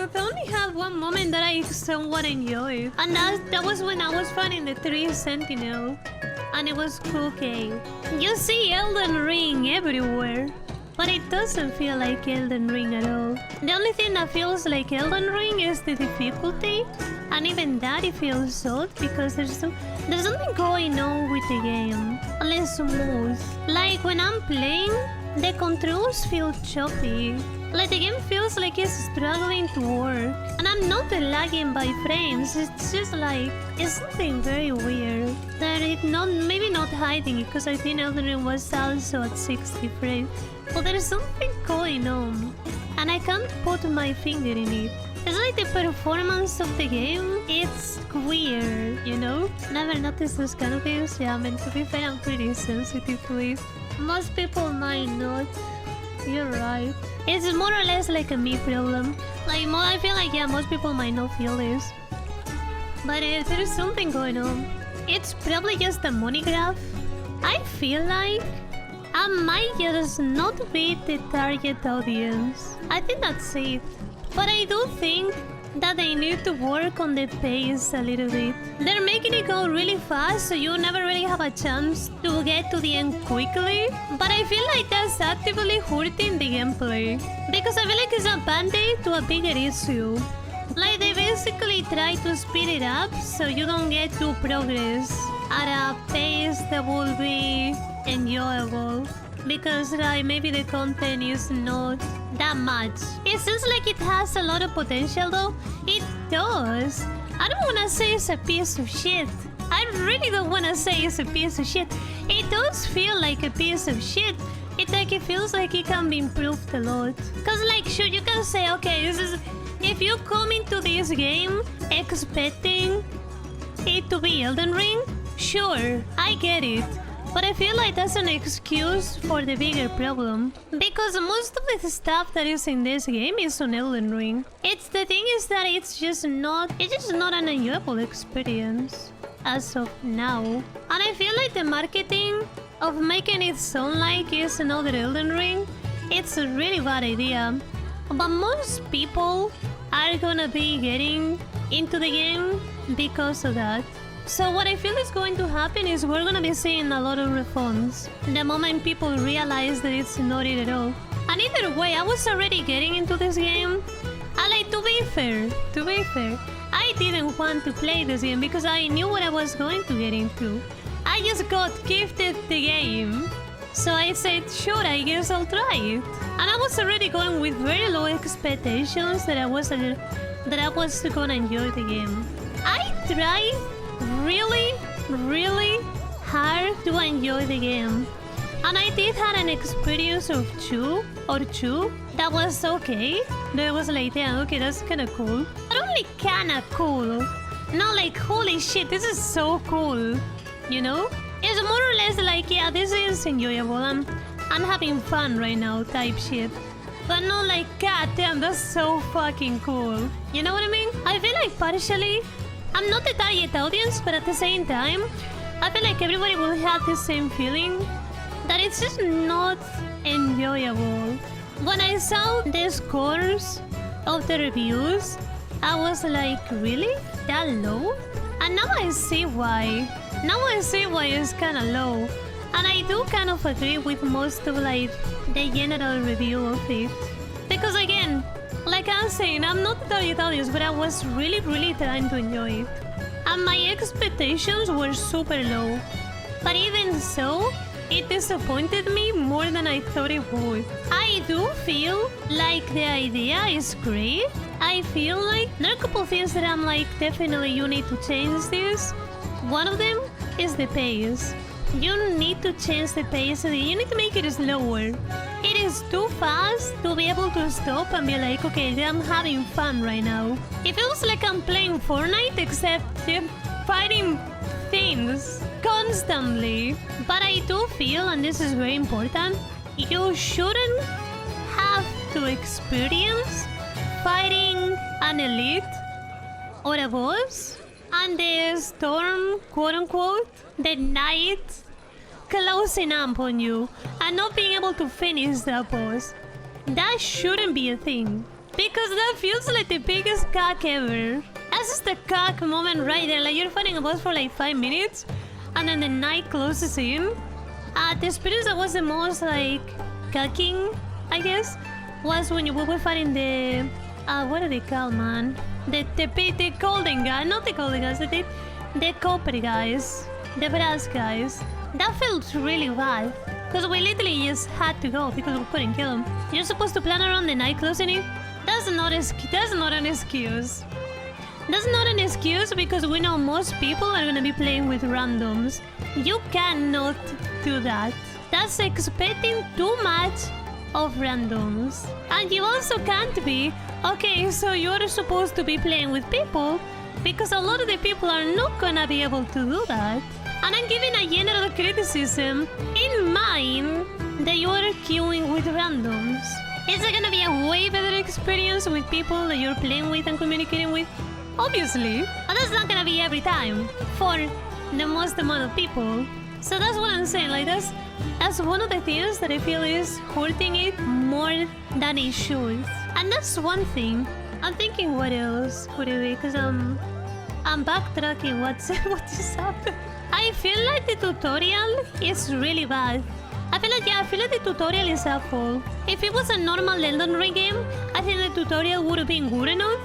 I've only had one moment that I somewhat enjoyed. And that was when I was fighting the 3 Sentinel. And it was okay. You see Elden Ring everywhere. But it doesn't feel like Elden Ring at all. The only thing that feels like Elden Ring is the difficulty. And even that it feels odd because there's something going on with the game. Less smooth. Like when I'm playing, the controls feel choppy. Like the game feels like it's struggling to work. And I'm not lagging by frames, it's just like... it's something very weird. That it maybe not hiding it, because I think Elden Ring was also at 60 frames. But there's something going on. And I can't put my finger in it. It's like the performance of the game, it's weird, you know? Never noticed those kind of things. Yeah, I mean, to be fair, I'm pretty sensitive to it. Most people might not. You're right. It's more or less like a me problem. Like, I feel like, yeah, most people might not feel this. But there's something going on. It's probably just a money graph. I feel like I might just not be the target audience. I think that's it. But I do think that they need to work on the pace a little bit. They're making it go really fast, so you never really have a chance to get to the end quickly. But I feel like that's actively hurting the gameplay. Because I feel like it's a band-aid to a bigger issue. Like they basically try to speed it up so you don't get to progress at a pace that will be enjoyable. Because maybe the content is not that much. It seems like it has a lot of potential though. It does. I don't want to say it's a piece of shit. I really don't want to say it's a piece of shit. It does feel like a piece of shit. It feels like it can be improved a lot. Cause like sure you can say okay this is... if you come into this game expecting it to be Elden Ring, sure, I get it. But I feel like that's an excuse for the bigger problem. Because most of the stuff that is in this game is on Elden Ring. The thing is that it's just not an enjoyable experience as of now. And I feel like the marketing of making it sound like it's another Elden Ring, it's a really bad idea. But most people are gonna be getting into the game because of that. So what I feel is going to happen is we're gonna be seeing a lot of refunds the moment people realize that it's not it at all. And either way, I was already getting into this game. And like, to be fair, I didn't want to play this game because I knew what I was going to get into. I just got gifted the game. So I said, sure, I guess I'll try it. And I was already going with very low expectations that I was gonna enjoy the game. I tried really hard to enjoy the game. And I did have an experience of two that was okay. That was like, yeah, okay, that's kinda cool. But only kinda cool. Not like, holy shit, this is so cool. You know? It's more or less like, yeah, this is enjoyable. I'm having fun right now type shit. But not like, god damn, that's so fucking cool. You know what I mean? I feel like partially I'm not the target audience, but at the same time, I feel like everybody will have the same feeling that it's just not enjoyable. When I saw the scores of the reviews, I was like, really? That low? And now I see why. Now I see why it's kind of low. And I do kind of agree with most of like the general review of it. Because again, like I'm saying, I'm not the target audience, but I was really trying to enjoy it. And my expectations were super low. But even so, it disappointed me more than I thought it would. I do feel like the idea is great. I feel like there are a couple things that I'm like, definitely you need to change this. One of them is the pace. You need to change the pace. You need to make it slower. It is too fast to be able to stop and be like, okay, I'm having fun right now. It feels like I'm playing Fortnite except fighting things constantly. But I do feel, and this is very important, you shouldn't have to experience fighting an elite or a boss and the storm, quote-unquote, the night closing up on you and not being able to finish that boss. That shouldn't be a thing. Because that feels like the biggest cock ever. That's just the cock moment right there. Like, you're fighting a boss for like 5 minutes, and then the night closes in. The experience that was the most, like, cocking, I guess, was when we were fighting the... what are they called, man? The golden guy, not the golden guys, the copper guys, the brass guys. That felt really bad, because we literally just had to go because we couldn't kill them. You're supposed to plan around the night closing it. That's not an excuse. That's not an excuse because we know most people are gonna be playing with randoms. You cannot do that. That's expecting too much of randoms. And you also can't be, okay, so you're supposed to be playing with people, because a lot of the people are not gonna be able to do that. And I'm giving a general criticism in mind that you are queuing with randoms. Is it gonna be a way better experience with people that you're playing with and communicating with? Obviously. But that's not gonna be every time for the most amount of people. So that's what I'm saying, like that's one of the things that I feel is hurting it more than it should. And that's one thing. I'm thinking what else could it be, because I'm backtracking what is happening. I feel like the tutorial is really bad. I feel like the tutorial is awful. If it was a normal Elden Ring game, I think the tutorial would have been good enough.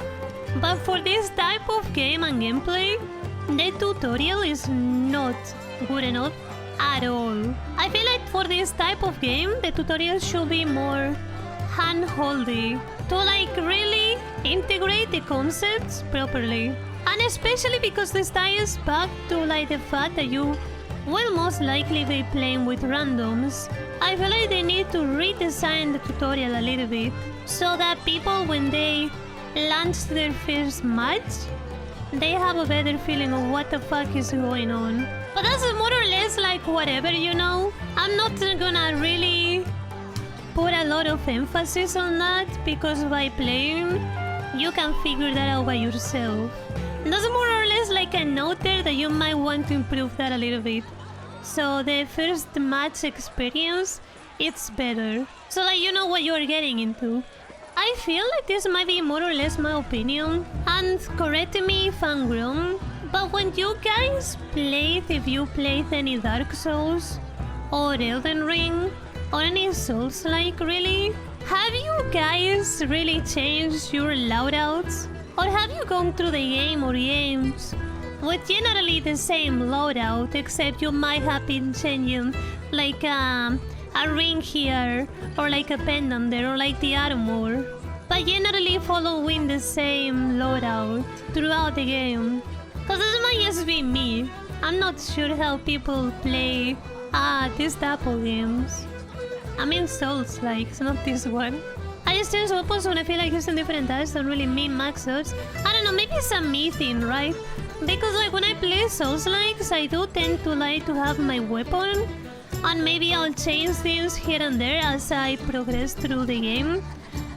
But for this type of game and gameplay, the tutorial is not good enough at all. I feel like for this type of game, the tutorial should be more hand-holdy to like really integrate the concepts properly. And especially because this ties back to like the fact that you will most likely be playing with randoms. I feel like they need to redesign the tutorial a little bit so that people, when they launch their first match, they have a better feeling of what the fuck is going on. But that's more or less like whatever, you know? I'm not gonna really put a lot of emphasis on that, because by playing, you can figure that out by yourself. That's more or less like a note there that you might want to improve that a little bit. So the first match experience, it's better. So like you know what you're getting into. I feel like this might be more or less my opinion, and correct me if I'm wrong, but when you guys played, if you played any Dark Souls or Elden Ring or any Souls-like really, have you guys really changed your loadouts? Or have you gone through the game or games with generally the same loadout, except you might have been changing like a ring here, or like a pendant there, or like the armor, but generally following the same loadout throughout the game? Because this might just be me. I'm not sure how people play these type of games. I mean Souls-like, it's not this one. I just change weapons when I feel like using different types don't really mean max-outs. I don't know, maybe it's a me thing, right? Because like when I play Souls-likes, I do tend to like to have my weapon, and maybe I'll change things here and there as I progress through the game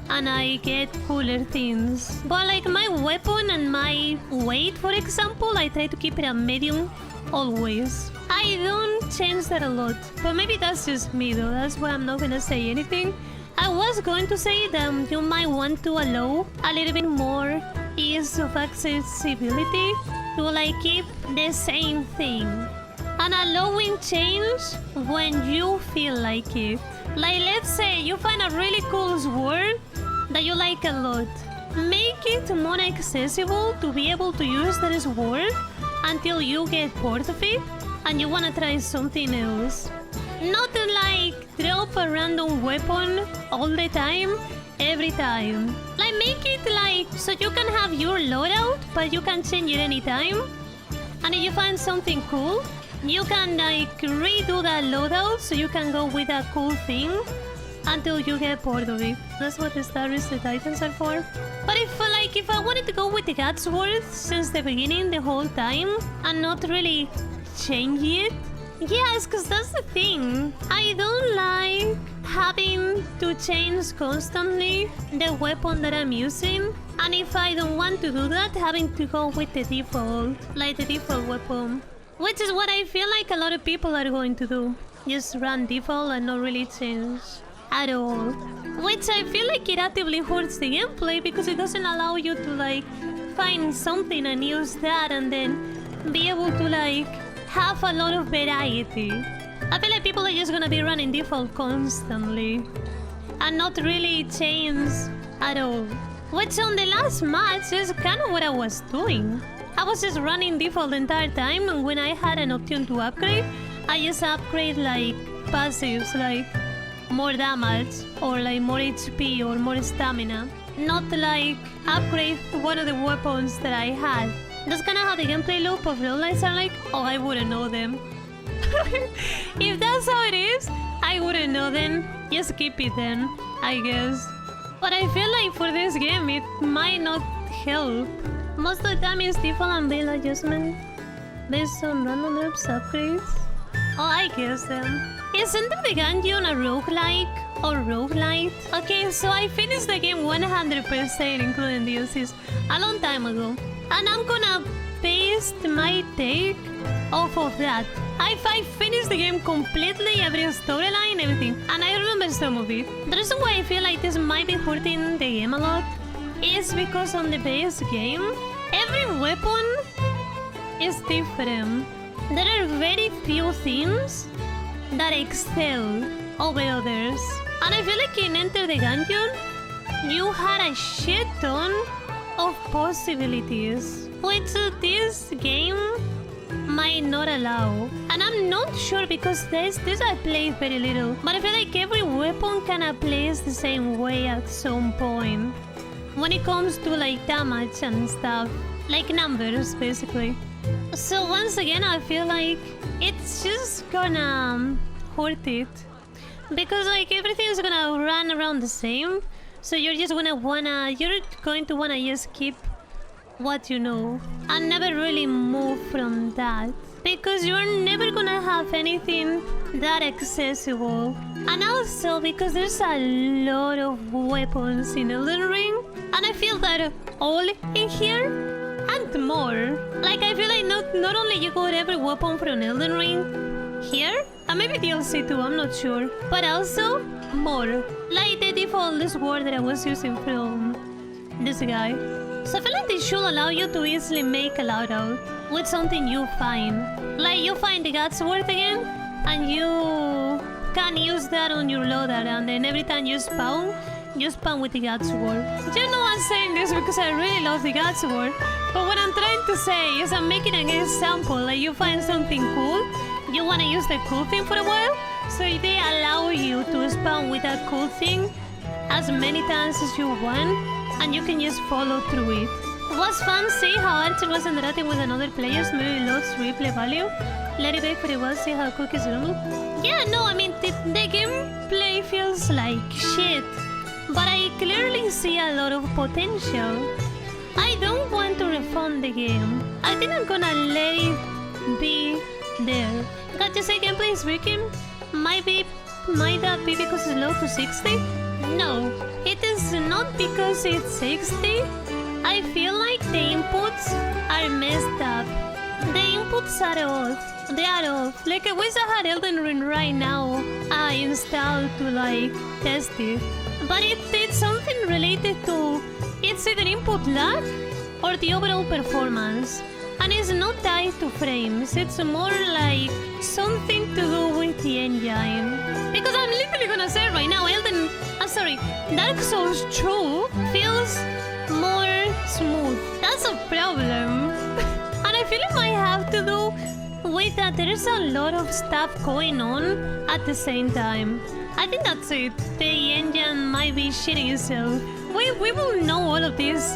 and I get cooler things. But like my weapon and my weight, for example, I try to keep it at medium always. I don't change that a lot, but maybe that's just me though. That's why I'm not gonna say anything. I was going to say that you might want to allow a little bit more ease of accessibility to like keep the same thing and allowing change when you feel like it. Like let's say you find a really cool sword that you like a lot. Make it more accessible to be able to use that sword until you get bored of it and you want to try something else. Not to like drop a random weapon all the time, every time. Like make it like so you can have your loadout, but you can change it anytime. And if you find something cool, you can like redo that loadout so you can go with a cool thing until you get bored of it. That's what the star-listed items are for. But if I wanted to go with the God Sword since the beginning, the whole time, and not really change it, yes, because that's the thing. I don't like having to change constantly the weapon that I'm using. And if I don't want to do that, having to go with the default, like the default weapon. Which is what I feel like a lot of people are going to do. Just run default and not really change. at all. Which I feel like it actively hurts the gameplay because it doesn't allow you to like find something and use that and then be able to like have a lot of variety. I feel like people are just gonna be running default constantly and not really change at all. Which on the last match is kind of what I was doing. I was just running default the entire time, and when I had an option to upgrade, I just upgrade like passives, like more damage or like more HP or more stamina. Not like upgrade one of the weapons that I had. That's kind of how the gameplay loop of real lives are like. Oh, I wouldn't know them. If that's how it is, I wouldn't know them. Just keep it then, I guess. But I feel like for this game, it might not help. Most of the time it's default and build adjustment based on random herbs upgrades. Oh, I guess then. Is Enter the Gungeon a roguelike or roguelite? Okay, so I finished the game 100% including DLCs a long time ago. And I'm gonna paste my take off of that. I finished the game completely, every storyline, everything. And I remember some of it. The reason why I feel like this might be hurting the game a lot is because on the base game, every weapon is different. There are very few things that excel over others. And I feel like in Enter the Gungeon, you had a shit ton of possibilities, which this game might not allow. And I'm not sure because this I played very little, but I feel like every weapon kinda plays the same way at some point when it comes to like damage and stuff, like numbers basically. So once again, I feel like it's just gonna hurt it because like everything's gonna run around the same. So you're going to wanna just keep what you know and never really move from that because you're never gonna have anything that accessible. And also because there's a lot of weapons in Elden Ring, and I feel that all in here and more. Like I feel like not only you got every weapon from Elden Ring here, and maybe DLC too, I'm not sure, but also more. Like the default sword that I was using from this guy. So I feel like they should allow you to easily make a loadout with something you find. Like you find the God sword again, and you can use that on your loadout, and then every time you spawn with the God sword. You know I'm saying this because I really love the God sword, but what I'm trying to say is I'm making an example. Like you find something cool, you want to use the cool thing for a while, so they allow you to spawn with that cool thing as many times as you want, and you can just follow through it. Was fun seeing how Archer was interacting with another players, maybe lost replay value. Let it back for a while, see how cookies rumble. Yeah, no, I mean, the gameplay feels like shit, but I clearly see a lot of potential. I don't want to refund the game. I think I'm gonna let it be there. Got to say gameplay is working? Might that be because it's low to 60? No, it is not because it's 60. I feel like the inputs are messed up. The inputs are off. They are off. Like I wish I had Elden Ring right now installed to like test it. But it's something related to it's either input lag or the overall performance. And it's not tied to frames. It's more like something to do with the engine. Because I'm literally gonna say right now, Dark Souls 2 feels more smooth. That's a problem. And I feel it might have to do with that there's a lot of stuff going on at the same time. I think that's it. The engine might be shitting itself. We will know all of this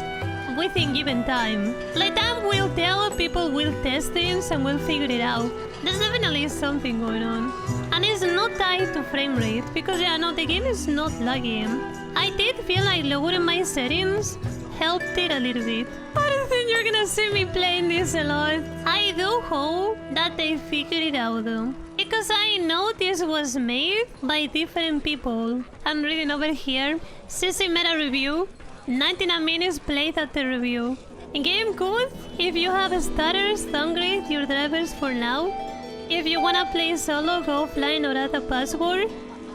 within given time. Like time will tell, people will test things and we'll figure it out. There's definitely something going on. And it's not tied to frame rate because yeah, no, the game is not lagging. I did feel like lowering my settings helped it a little bit. I don't think you're gonna see me playing this a lot. I do hope that they figure it out though. Because I know this was made by different people. I'm reading over here. CC meta review. 99 minutes played at the review. Game good. If you have stutters, downgrade your drivers for now. If you wanna play solo, go offline or add a password.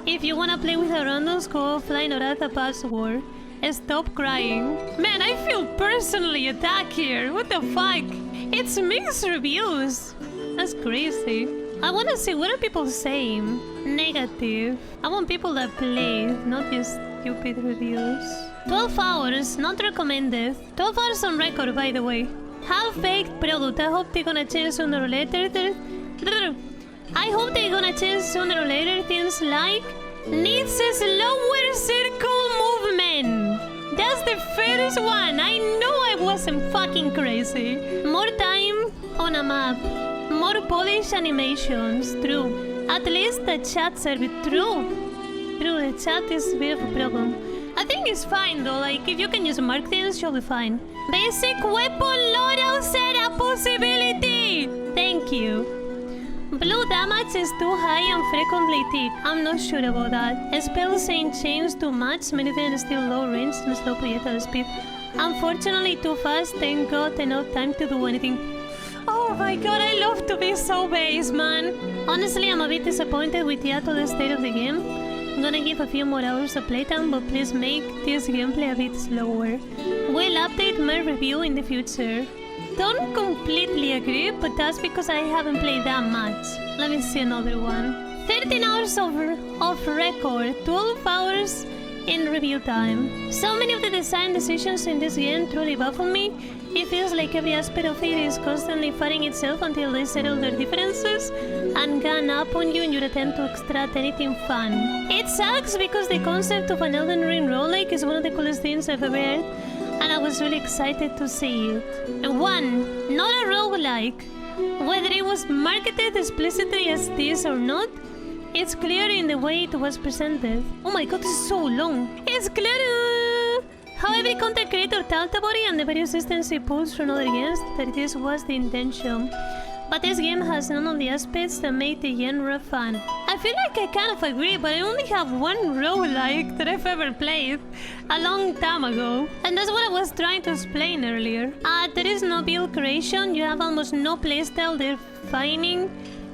If you wanna play with a randoms, go offline or add a password. Stop crying. Man, I feel personally attacked here. What the fuck? It's mixed reviews. That's crazy. I wanna see what are people saying. Negative. I want people that play, not just stupid reviews. 12 hours, not recommended. 12 hours on record, by the way. Half-baked product. I hope they're gonna change sooner or later. I hope they're gonna change sooner or later. Things like needs a slower circle movement. That's the first one. I know I wasn't fucking crazy. More time on a map. More polished animations. True. At least the chat server. True. True, the chat is a bit of a problem. I think it's fine though, like if you can just mark things, you'll be fine. Basic weapon loadout setup possibility! Thank you. Blue damage is too high and frequently tick. I'm not sure about that. Spells ain't changed too much, many of them still low range and slow projectile speed. Unfortunately too fast, ain't got enough time to do anything. Oh my god, I love to be so base, man. Honestly, I'm a bit disappointed with the actual state of the game. I'm gonna give a few more hours of playtime, but please make this gameplay a bit slower. We'll update my review in the future. Don't completely agree, but that's because I haven't played that much. Let me see another one. 13 hours of record, 12 hours in review time. So many of the design decisions in this game truly baffle me. It feels like every aspect of it is constantly fighting itself until they settle their differences and gang up on you in your attempt to extract anything fun. It sucks because the concept of an Elden Ring roguelike is one of the coolest things I've ever heard, and I was really excited to see it. 1. Not a roguelike. Whether it was marketed explicitly as this or not, it's clear in the way it was presented. Oh my god, this is so long. It's clear how every content creator talked about it and the various systems it pulls from other games that this was the intention. But this game has none of the aspects that make the genre fun. I feel like I kind of agree, but I only have one roguelike that I've ever played a long time ago. And that's what I was trying to explain earlier. There is no build creation, you have almost no playstyle defining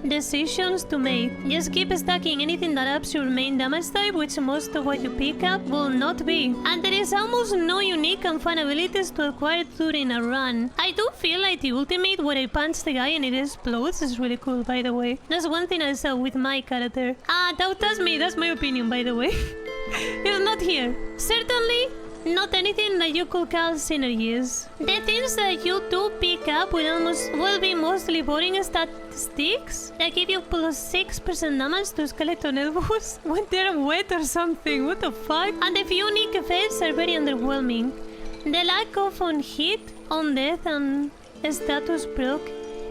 decisions to make. Just keep stacking anything that ups your main damage type, which most of what you pick up will not be. And there is almost no unique and fun abilities to acquire during a run. I do feel like the ultimate where I punch the guy and it explodes is really cool, by the way. That's one thing I saw with my character. That's me, that's my opinion, by the way. It's not here. Certainly not anything that you could call synergies. The things that you do pick up will be mostly boring statistics that give you plus 6% damage to skeleton elbows when they're wet or something. What the fuck? And the few unique effects are very underwhelming. The lack of on hit, on death, and status proc,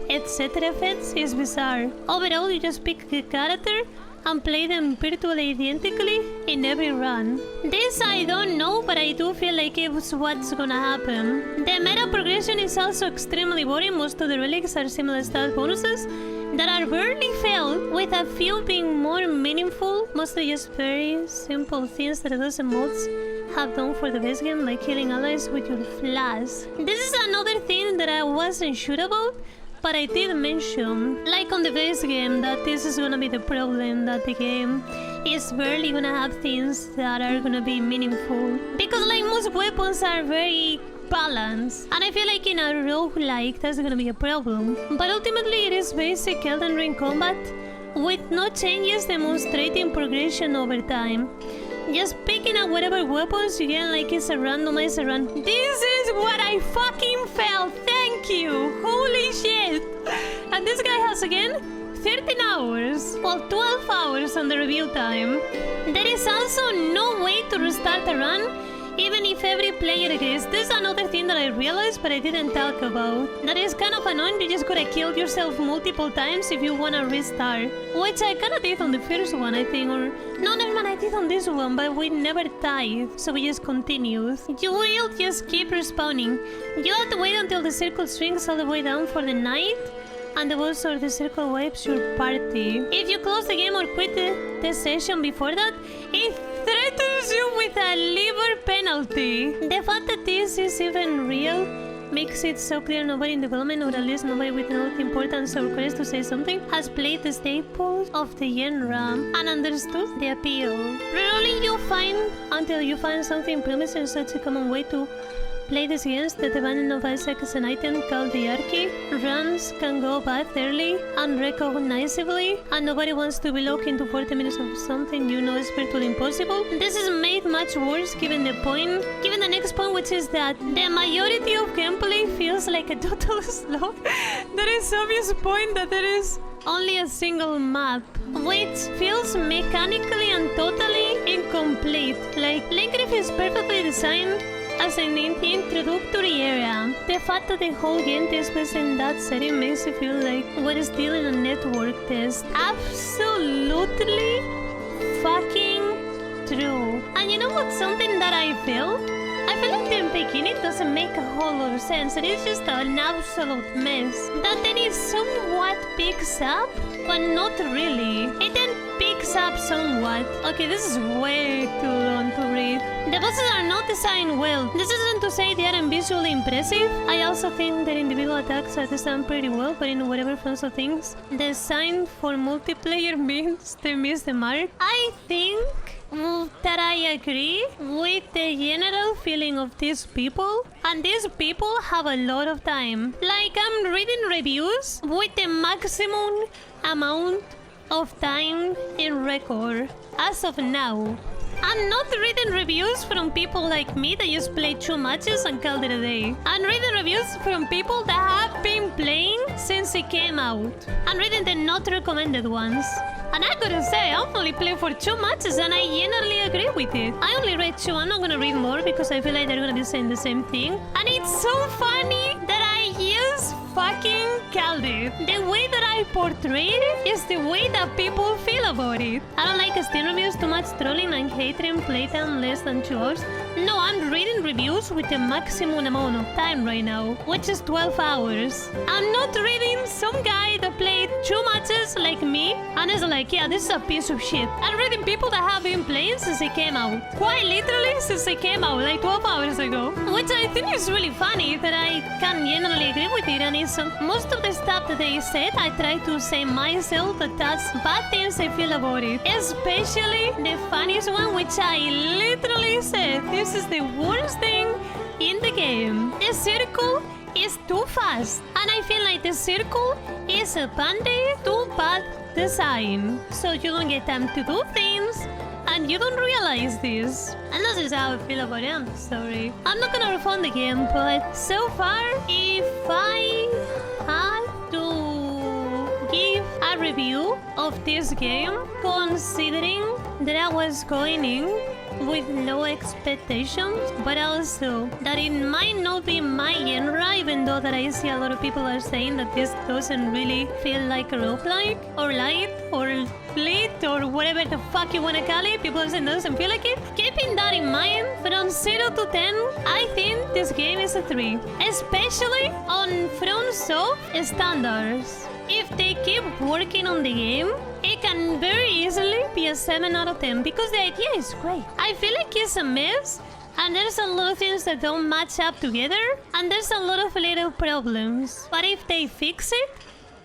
etc. effects is bizarre. Overall, you just pick a character and play them virtually identically in every run. This I don't know, but I do feel like it's what's gonna happen. The meta progression is also extremely boring. Most of the relics are similar stat bonuses that are barely felt, with a few being more meaningful, mostly just very simple things that those mods have done for the base game, like killing allies with your flash. This is another thing that I wasn't sure about, but I did mention, like on the base game, that this is gonna be the problem, that the game is barely gonna have things that are gonna be meaningful. Because like most weapons are very balanced, and I feel like in a roguelike that's gonna be a problem. But ultimately it is basic Elden Ring combat, with no changes demonstrating progression over time. Just picking up whatever weapons you get like it's a randomized run. This is what I fucking felt! Thank you! Holy shit! And this guy has again 13 hours. Well, 12 hours on the review time. There is also no way to restart a run, even if every player agrees. This is another thing that I realized but I didn't talk about. That is kind of annoying. You just gotta kill yourself multiple times if you wanna restart. Which I kinda did on the first one, I think, or... No, never mind, I did on this one, but we never died, so we just continued. You will just keep respawning. You have to wait until the circle shrinks all the way down for the night, and the boss or the circle wipes your party. If you close the game or quit the session before that, it threatens you with a liver penalty. The fact that this is even real makes it so clear nobody in development, or at least nobody with enough importance or courage to say something, has played the staples of the genre and understood the appeal. Rarely you find, until you find something promising, such a common way to play these games, that the banning of Isaac as an item called the Archie. Runs can go bad early, unrecognizably, and nobody wants to be locked into 40 minutes of something you know is virtually impossible. This is made much worse given the next point, which is that the majority of gameplay feels like a total slog. There is obvious point that there is only a single map, which feels mechanically and totally incomplete. Like, Linkriff is perfectly designed as an introductory area. The fact that the whole game takes place in that setting makes it feel like we're still in a network test. Absolutely fucking true. And you know what's something that I feel? I feel like the beginning doesn't make a whole lot of sense. It is just an absolute mess. That then it somewhat picks up, but not really. It then picks up somewhat. Okay, this is way too long to read. The bosses are not designed well. This isn't to say they aren't visually impressive. I also think their individual attacks are designed pretty well, but in whatever front of things designed for multiplayer means they miss the mark. I think that I agree with the general feeling of these people, and these people have a lot of time. Like, I'm reading reviews with the maximum amount of time in record as of now. I'm not reading reviews from people like me that just play 2 matches and call it a day. I'm reading reviews from people that have been playing since it came out. I'm reading the not recommended ones. And I gotta say, I've only played for 2 matches and I generally agree with it. I only read 2, I'm not gonna read more because I feel like they're gonna be saying the same thing. And it's so funny that I just fucking called it. The way that I portray it is the way that people feel about it. I don't like Steam reviews, too much trolling and hatred, playtime less than 2 hours. No, I'm reading reviews with the maximum amount of time right now, which is 12 hours. I'm not reading some guy that played 2 matches like me and is like, yeah, this is a piece of shit. I'm reading people that have been playing since it came out. Quite literally since it came out, like 12 hours ago. Which I think is really funny that I can generally agree with it, and it's most of the stuff that they said, I try to say myself that that's bad things I feel about it. Especially the funniest one, which I literally said, this is the worst thing in the game. The circle is too fast, and I feel like the circle is a band-aid to bad design. So you don't get time to do things, and you don't realize this. And this is how I feel about it. I'm sorry. I'm not gonna refund the game, but so far, if I had to give a review of this game, considering that I was going in with low expectations, but also that it might not be my genre, even though that I see a lot of people are saying that this doesn't really feel like a roguelike or light or split or whatever the fuck you want to call it. People are saying it doesn't feel like it. Keeping that in mind, from 0 to 10, I think this game is a 3, especially on FromSoft standards. If they keep working on the game, it can very easily be a 7 out of 10 because the idea is great. I feel like it's a mess, and there's a lot of things that don't match up together, and there's a lot of little problems. But if they fix it,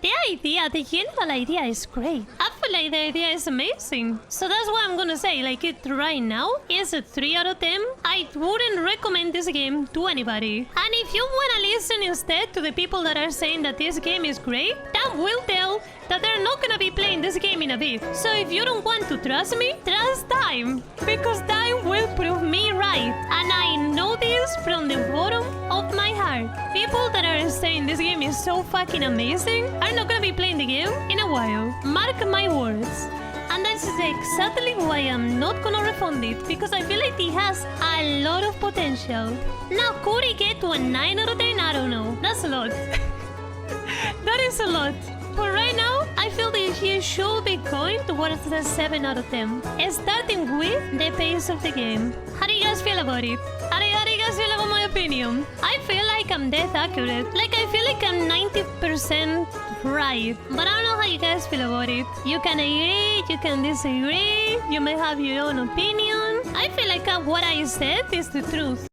the general idea is great. I feel like the idea is amazing. So that's what I'm gonna say. Like, it right now is a 3 out of 10. I wouldn't recommend this game to anybody. And if you wanna listen instead to the people that are saying that this game is great, that will tell that they're not gonna be playing this game in a bit. So if you don't want to trust me, trust time. Because time will prove me right. And I know this from the bottom of my heart. People that are saying this game is so fucking amazing are not gonna be playing the game in a while. Mark my words. And that's exactly why I'm not gonna refund it, because I feel like it has a lot of potential. Now, could it get to a 9 out of 10? I don't know. That's a lot. That is a lot. But right now, I feel that he should be going towards the 7 out of 10. Starting with the pace of the game. How do you guys feel about it? How do you guys feel about my opinion? I feel like I'm death accurate. Like, I feel like I'm 90% right. But I don't know how you guys feel about it. You can agree, you can disagree, you may have your own opinion. I feel like what I said is the truth.